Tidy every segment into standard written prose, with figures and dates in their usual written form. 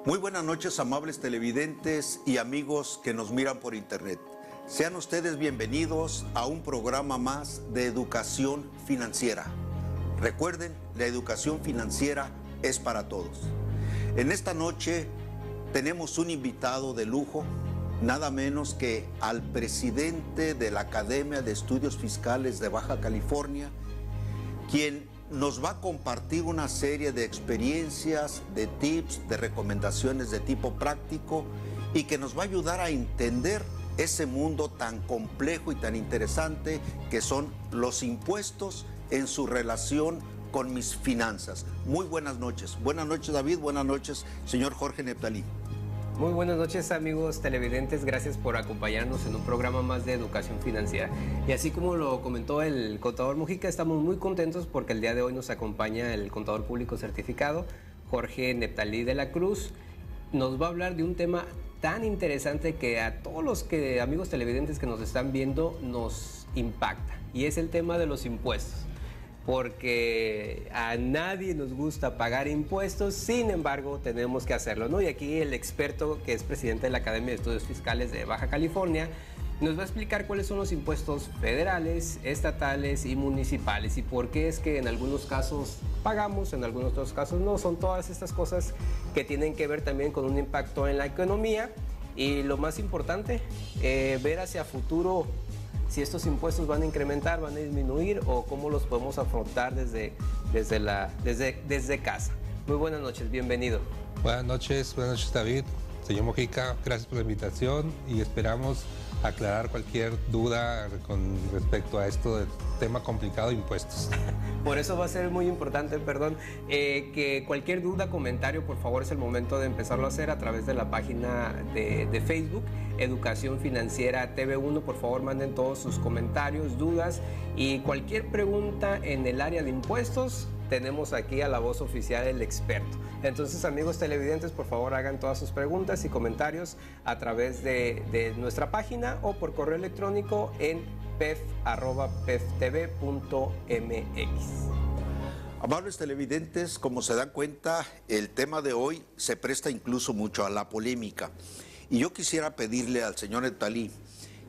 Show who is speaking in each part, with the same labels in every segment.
Speaker 1: Muy buenas noches, amables televidentes y amigos que nos miran por internet. Sean ustedes bienvenidos a un programa más de educación financiera. Recuerden, la educación financiera es para todos. En esta noche tenemos un invitado de lujo, nada menos que al presidente de la Academia de Estudios Fiscales de Baja California, quien nos va a compartir una serie de experiencias, de tips, de recomendaciones de tipo práctico y que nos va a ayudar a entender ese mundo tan complejo y tan interesante que son los impuestos en su relación con mis finanzas. Muy buenas noches. Buenas noches, David. Buenas noches, señor Jorge Neptalí.
Speaker 2: Muy buenas noches, amigos televidentes, gracias por acompañarnos en un programa más de educación financiera. Y así como lo comentó el contador Mujica, estamos muy contentos porque el día de hoy nos acompaña el contador público certificado, Jorge Neptalí de la Cruz. Nos va a hablar de un tema tan interesante que a todos los amigos televidentes que nos están viendo nos impacta, y es el tema de los impuestos. Porque a nadie nos gusta pagar impuestos, sin embargo tenemos que hacerlo, ¿no? Y aquí el experto, que es presidente de la Academia de Estudios Fiscales de Baja California, nos va a explicar cuáles son los impuestos federales, estatales y municipales, y por qué es que en algunos casos pagamos, en algunos otros casos no. Son todas estas cosas que tienen que ver también con un impacto en la economía, y lo más importante, ver hacia futuro si estos impuestos van a incrementar, van a disminuir, o cómo los podemos afrontar desde casa. Muy buenas noches, bienvenido.
Speaker 3: Buenas noches David, señor Mojica, gracias por la invitación y esperamos aclarar cualquier duda con respecto a esto del tema complicado de impuestos.
Speaker 2: Por eso va a ser muy importante, que cualquier duda, comentario, por favor, es el momento de empezarlo a hacer a través de la página de Facebook, Educación Financiera TV1. Por favor, manden todos sus comentarios, dudas y cualquier pregunta en el área de impuestos. Tenemos aquí a la voz oficial del experto. Entonces, amigos televidentes, por favor hagan todas sus preguntas y comentarios a través de nuestra página o por correo electrónico en pef@peftv.mx.
Speaker 1: Amables televidentes, como se dan cuenta, el tema de hoy se presta incluso mucho a la polémica. Y yo quisiera pedirle al señor Neptalí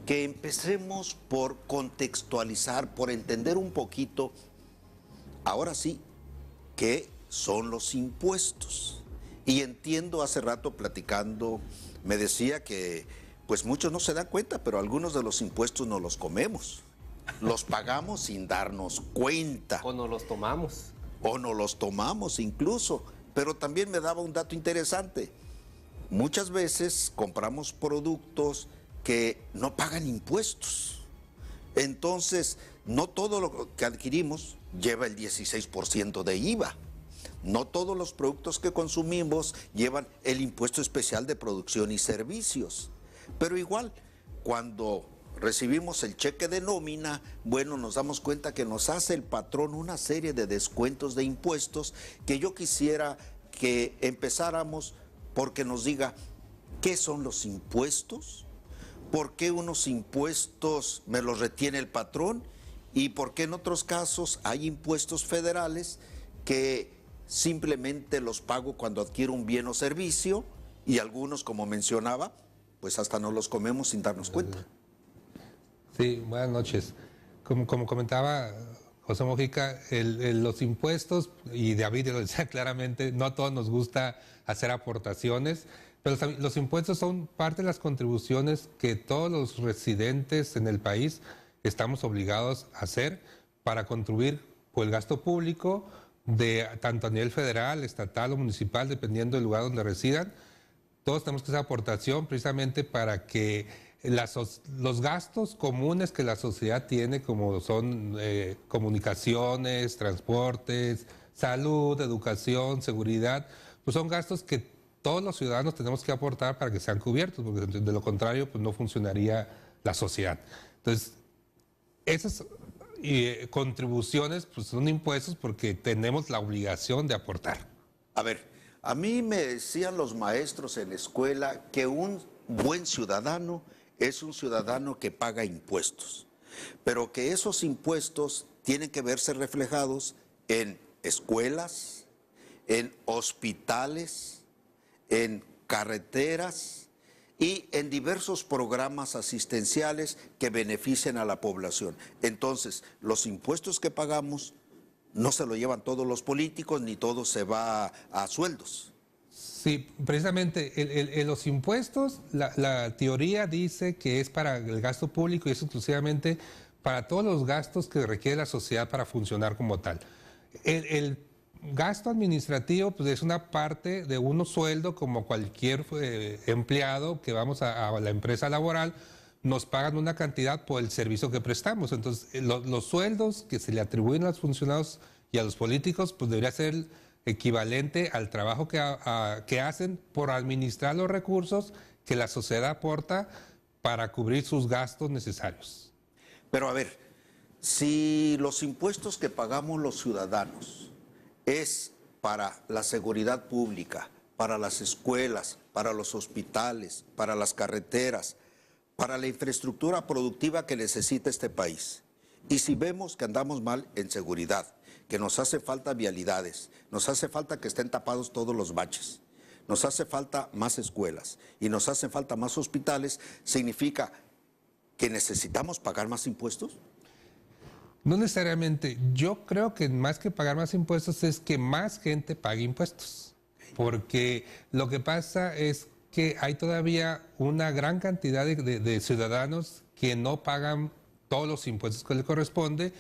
Speaker 1: que empecemos por contextualizar, por entender un poquito, ahora sí, qué son los impuestos. Y entiendo, hace rato platicando, me decía que pues muchos no se dan cuenta, pero algunos de los impuestos no los comemos. Los pagamos sin darnos cuenta.
Speaker 2: O no los tomamos.
Speaker 1: O no los tomamos incluso. Pero también me daba un dato interesante. Muchas veces compramos productos que no pagan impuestos. Entonces, no todo lo que adquirimos lleva el 16% de IVA. No todos los productos que consumimos llevan el impuesto especial de producción y servicios. Pero igual, cuando recibimos el cheque de nómina, bueno, nos damos cuenta que nos hace el patrón una serie de descuentos de impuestos que yo quisiera que empezáramos porque nos diga qué son los impuestos, por qué unos impuestos me los retiene el patrón y por qué en otros casos hay impuestos federales que simplemente los pago cuando adquiero un bien o servicio y algunos, como mencionaba, pues hasta no los comemos sin darnos cuenta.
Speaker 3: Sí, buenas noches. Como comentaba José Mojica, los impuestos, y David lo decía claramente, no a todos nos gusta hacer aportaciones, pero los impuestos son parte de las contribuciones que todos los residentes en el país estamos obligados a hacer para contribuir por el gasto público, tanto a nivel federal, estatal o municipal, dependiendo del lugar donde residan. Todos tenemos que hacer aportación precisamente para que los gastos comunes que la sociedad tiene, como son comunicaciones, transportes, salud, educación, seguridad, pues son gastos que todos los ciudadanos tenemos que aportar para que sean cubiertos, porque de lo contrario pues no funcionaría la sociedad. Entonces, esas contribuciones pues son impuestos porque tenemos la obligación de aportar.
Speaker 1: A ver, a mí me decían los maestros en la escuela que un buen ciudadano es un ciudadano que paga impuestos, pero que esos impuestos tienen que verse reflejados en escuelas, en hospitales, en carreteras y en diversos programas asistenciales que beneficien a la población. Entonces, los impuestos que pagamos no se lo llevan todos los políticos, ni todo se va a sueldos.
Speaker 3: Sí, precisamente los impuestos, la teoría dice que es para el gasto público y es exclusivamente para todos los gastos que requiere la sociedad para funcionar como tal. El gasto administrativo pues, es una parte de un sueldo como cualquier empleado que vamos a la empresa laboral, nos pagan una cantidad por el servicio que prestamos. Entonces, los sueldos que se le atribuyen a los funcionarios y a los políticos pues debería ser equivalente al trabajo que hacen por administrar los recursos que la sociedad aporta para cubrir sus gastos necesarios.
Speaker 1: Pero a ver, si los impuestos que pagamos los ciudadanos es para la seguridad pública, para las escuelas, para los hospitales, para las carreteras, para la infraestructura productiva que necesita este país, y si vemos que andamos mal en seguridad, que nos hace falta vialidades, nos hace falta que estén tapados todos los baches, nos hace falta más escuelas y nos hace falta más hospitales, ¿significa que necesitamos pagar más impuestos?
Speaker 3: No necesariamente. Yo creo que más que pagar más impuestos es que más gente pague impuestos. Porque lo que pasa es que hay todavía una gran cantidad de ciudadanos que no pagan todos los impuestos que les corresponde,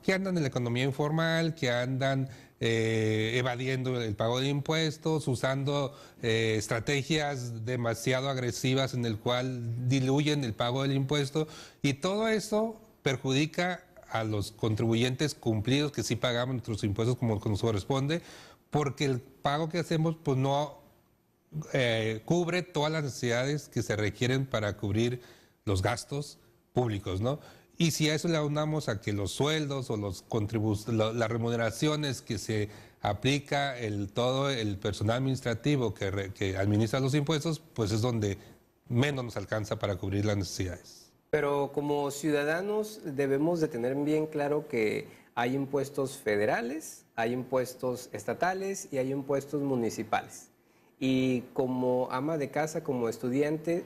Speaker 3: que andan en la economía informal, que andan evadiendo el pago de impuestos, usando estrategias demasiado agresivas en el cual diluyen el pago del impuesto, y todo eso perjudica a los contribuyentes cumplidos que sí pagamos nuestros impuestos como nos corresponde, porque el pago que hacemos pues no cubre todas las necesidades que se requieren para cubrir los gastos públicos, ¿no? Y si a eso le aunamos a que los sueldos o las remuneraciones que se aplica todo el personal administrativo que administra los impuestos, pues es donde menos nos alcanza para cubrir las necesidades.
Speaker 2: Pero como ciudadanos debemos de tener bien claro que hay impuestos federales, hay impuestos estatales y hay impuestos municipales. Y como ama de casa, como estudiante,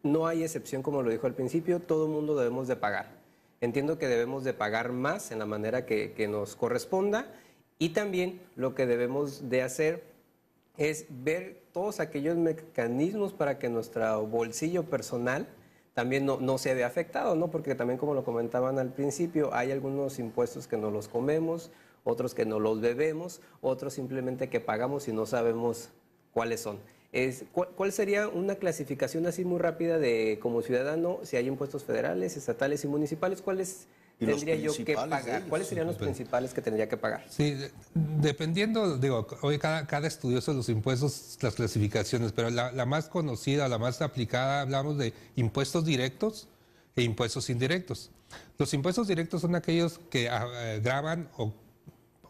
Speaker 2: no hay excepción, como lo dijo al principio, todo el mundo debemos de pagar. Entiendo que debemos de pagar más en la manera que nos corresponda, y también lo que debemos de hacer es ver todos aquellos mecanismos para que nuestro bolsillo personal también no se vea afectado, ¿no? Porque también, como lo comentaban al principio, hay algunos impuestos que no los comemos, otros que no los bebemos, otros simplemente que pagamos y no sabemos cuáles son. ¿Cuál sería una clasificación así muy rápida de, como ciudadano, si hay impuestos federales, estatales y municipales, cuáles tendría yo que pagar? ¿Cuáles serían los principales que tendría que pagar?
Speaker 3: Sí, dependiendo, digo, hoy cada estudioso de los impuestos, las clasificaciones, pero la más conocida, la más aplicada, hablamos de impuestos directos e impuestos indirectos. Los impuestos directos son aquellos que gravan o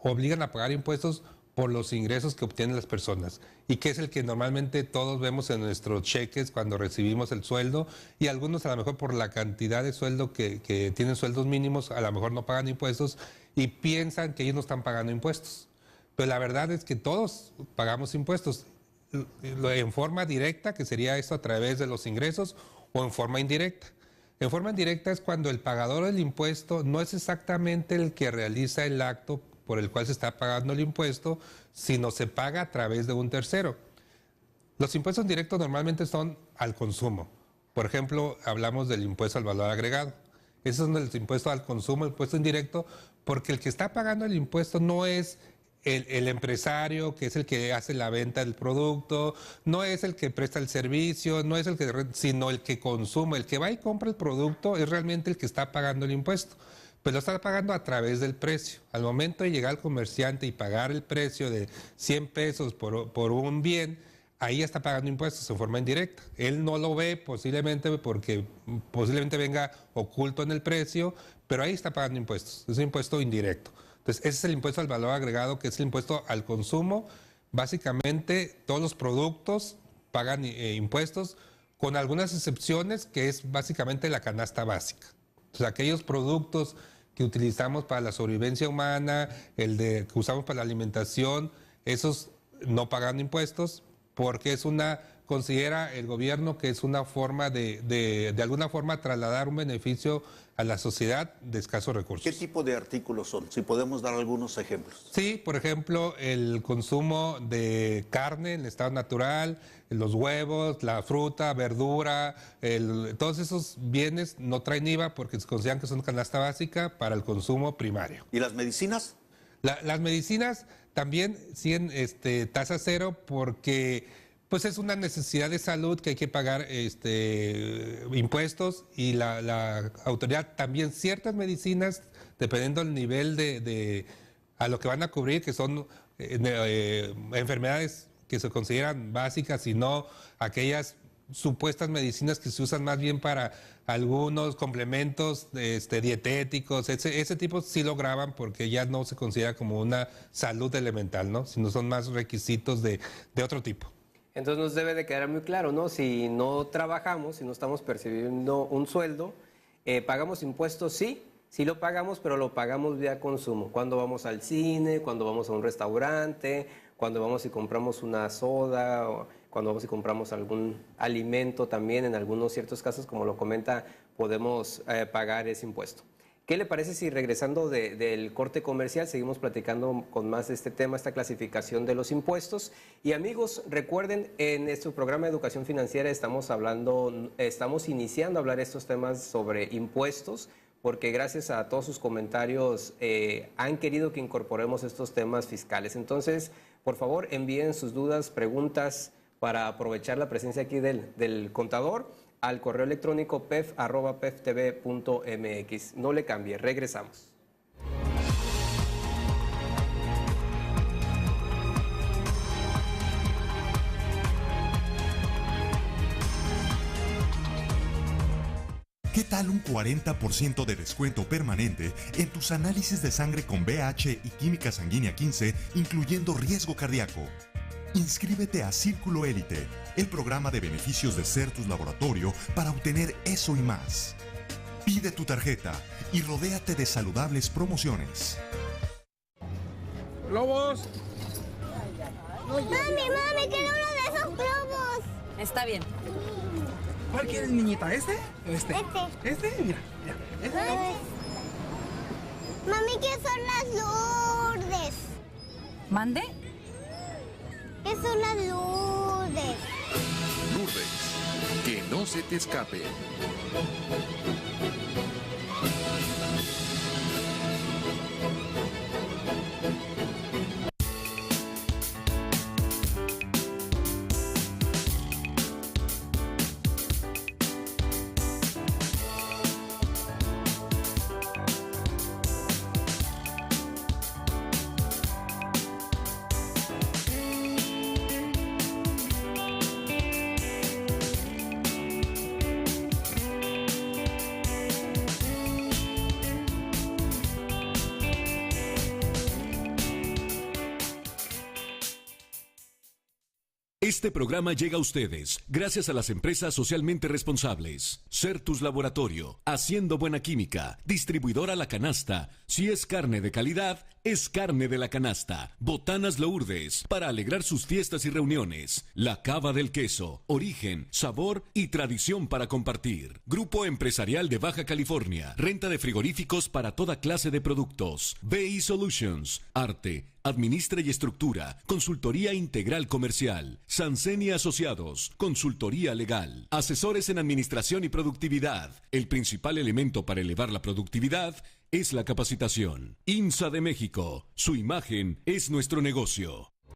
Speaker 3: obligan a pagar impuestos por los ingresos que obtienen las personas, y que es el que normalmente todos vemos en nuestros cheques cuando recibimos el sueldo, y algunos a lo mejor por la cantidad de sueldo que tienen sueldos mínimos a lo mejor no pagan impuestos y piensan que ellos no están pagando impuestos. Pero la verdad es que todos pagamos impuestos en forma directa, que sería esto a través de los ingresos, o en forma indirecta. En forma indirecta es cuando el pagador del impuesto no es exactamente el que realiza el acto por el cual se está pagando el impuesto, sino se paga a través de un tercero. Los impuestos directos normalmente son al consumo. Por ejemplo, hablamos del impuesto al valor agregado. Ese es el impuesto al consumo, el impuesto indirecto, porque el que está pagando el impuesto no es el empresario, que es el que hace la venta del producto, no es el que presta el servicio, no es el que, sino el que consume. El que va y compra el producto es realmente el que está pagando el impuesto. Pues lo está pagando a través del precio. Al momento de llegar al comerciante y pagar el precio de 100 pesos por un bien, ahí ya está pagando impuestos en forma indirecta. Él no lo ve posiblemente porque posiblemente venga oculto en el precio, pero ahí está pagando impuestos. Es un impuesto indirecto. Entonces, ese es el impuesto al valor agregado, que es el impuesto al consumo. Básicamente, todos los productos pagan impuestos, con algunas excepciones, que es básicamente la canasta básica. Entonces, aquellos productos que utilizamos para la sobrevivencia humana, que usamos para la alimentación, esos no pagan impuestos, porque considera el gobierno que es una forma de alguna forma trasladar un beneficio a la sociedad de escasos recursos.
Speaker 1: ¿Qué tipo de artículos son? Si podemos dar algunos ejemplos.
Speaker 3: Sí, por ejemplo, el consumo de carne en estado natural, los huevos, la fruta, verdura, todos esos bienes no traen IVA porque se consideran que son canasta básica para el consumo primario.
Speaker 1: ¿Y las medicinas?
Speaker 3: Las medicinas también siguen tasa cero porque pues es una necesidad de salud que hay que pagar impuestos, y la autoridad también ciertas medicinas, dependiendo del nivel a lo que van a cubrir, que son enfermedades que se consideran básicas, y no aquellas supuestas medicinas que se usan más bien para algunos complementos dietéticos, ese tipo sí lo graban porque ya no se considera como una salud elemental, ¿no? Sino son más requisitos de otro tipo.
Speaker 2: Entonces nos debe de quedar muy claro, ¿no? Si no trabajamos, si no estamos percibiendo un sueldo, pagamos impuestos, sí lo pagamos, pero lo pagamos vía consumo. Cuando vamos al cine, cuando vamos a un restaurante, cuando vamos y compramos una soda, o cuando vamos y compramos algún alimento también, en algunos ciertos casos, como lo comenta, podemos pagar ese impuesto. ¿Qué le parece si regresando del corte comercial seguimos platicando con más de este tema, esta clasificación de los impuestos? Y amigos, recuerden, en este programa de Educación Financiera estamos iniciando a hablar estos temas sobre impuestos, porque gracias a todos sus comentarios han querido que incorporemos estos temas fiscales. Entonces, por favor, envíen sus dudas, preguntas, para aprovechar la presencia aquí del contador al correo electrónico pef@peftv.mx. No le cambie, regresamos.
Speaker 4: ¿Qué tal un 40% de descuento permanente en tus análisis de sangre con BH y química sanguínea 15, incluyendo riesgo cardíaco? Inscríbete a Círculo Élite, el programa de beneficios de Certus Laboratorio, para obtener eso y más. Pide tu tarjeta y rodéate de saludables promociones.
Speaker 5: ¡Globos!
Speaker 6: Mami, quiero uno de esos globos.
Speaker 7: Está bien.
Speaker 5: ¿Cuál quieres, niñita? ¿Este?
Speaker 6: Este.
Speaker 5: Mira.
Speaker 6: Mami, ¿qué son las Lourdes?
Speaker 7: ¿Mande?
Speaker 6: ¿Qué son las Lourdes?
Speaker 8: Lourdes, que no se te escape.
Speaker 9: Este programa llega a ustedes gracias a las empresas socialmente responsables. Certus Laboratorio, haciendo buena química. Distribuidora La Canasta. Si es carne de calidad, es carne de La Canasta. Botanas Lourdes, para alegrar sus fiestas y reuniones. La Cava del Queso, origen, sabor y tradición para compartir. Grupo Empresarial de Baja California. Renta de frigoríficos para toda clase de productos. BI Solutions, arte, administra y estructura, consultoría integral comercial. Sanseni Asociados, consultoría legal. Asesores en administración y productividad. El principal elemento para elevar la productividad es la capacitación. INSA de México, su imagen es nuestro negocio.